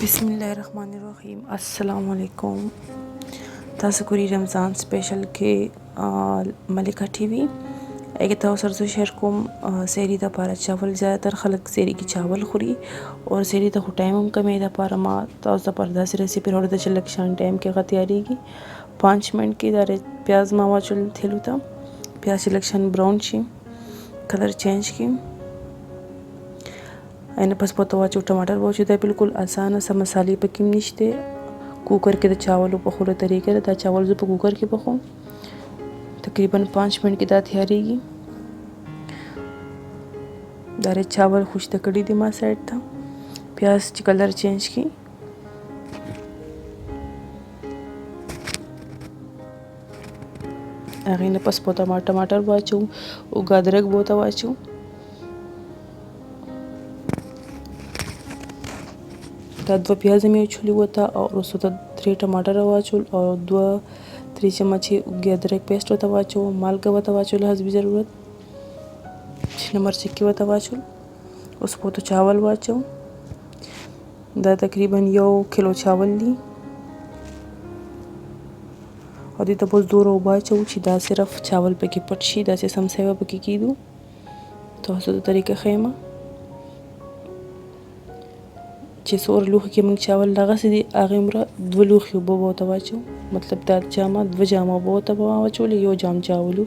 बिस्मिल्लाहिर्रहमानिर्रहीम अस्सलाम वालेकुम। تاسو کوری رمضان سپیشل کې ملکه ټي وي اګه تاسو سره زه شیر کوم سیری د پاره چاول زیاتر خلک سیری کې چاول خوري او سیری ته ټایم هم کمې د پاره ما تاسو ته پردا سره ریسیپی ورته د چلکشن ټایم کې غتیاریږي 5 منټ کې د پیاز ما واچول تھلو ته پیاز سلیکشن براون شي کلر چینج کی اینه پس پته واچو ټماټر واچو دا بالکل اسانه سم مصالې پکې نشته कुकर के चावल पखोले तरीके दा चावल जो कुकर के पखो तकरीबन 5 मिनट की दा तैयारीगी दारे चावल खुश तकड़ी दी मा साइड था प्याज की कलर चेंज की अगेन पस पोता टमाटर वाचू उ अदरक बोता वाचू دا 2 پیاز مې چولي وته او وروسته ته 3 ټماټر واچول او 2-3 چمچ ادرک پیسټ وته واچو مالګه وته واچول حسب ضرورت شنه مرچ کې وته واچول اوس په چاول واچو دا تقریبا 1 کیلو چاول دي او دې ته بس دوره واچو چې دا صرف چاول پکې پټ شي دا سم سیوا پکې کیدو تاسو ته طریقه خیمه چې سور لوخ کې موږ چاول لغسې دي هغه مره 2 لوخي وبو ته واچو مطلب دا جامه 2 جامه وبو ته واچول یو جام چاولو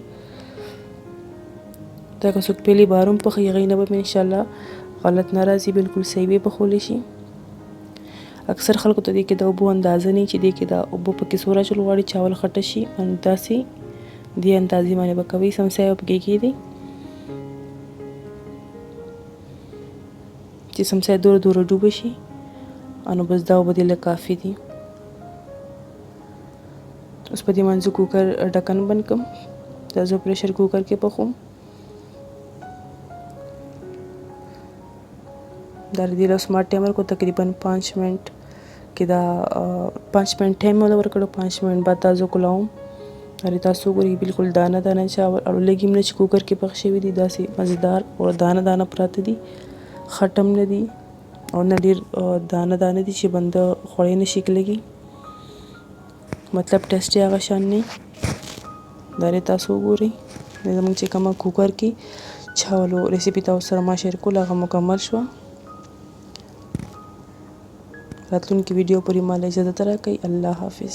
دا که څوک پیلی بارم په غیغینه به ان شاء الله غلط ناراضي بالکل صحیح به بخول شي اکثر خلکو ته دي کې د وبو اندازه نه چې دي کې دا وبو پکې سورا چول واړي چاول خټه شي انداسي دي اندازې باندې بکوي سمسه پکې کیدي چې سمسه دور ډوب شي انو بس دا وبدله کافی دي اوس په دې منځ کوکر ډکن بند کوم دا زه پریشر کوکر کې پخوم در دې له سمارټ ټایمر کو تقریبا 5 منټ کې دا 5 منټ ټایم ولور کړو 5 منټ بعد تاسو کولاوم اری تاسو ګوري بالکل دانه دانه چاول او لګي منه چې کوکر کې پخ شوی دي داسې مزیدار او دانه دانه پراته دي خټم نه دي او نه ډیر دانه دانه دي چې بند خوړې نشي کېږي مطلب ټیسټ یې هغه شان نه دا تاسو ګوري زموږ چې کومه کوکر کې چاولو ریسیپی تاسو سره ما شیر کوله هغه مکمل شو راتلونکي ویډیو پورې مال اجازه راکړئ الله حافظ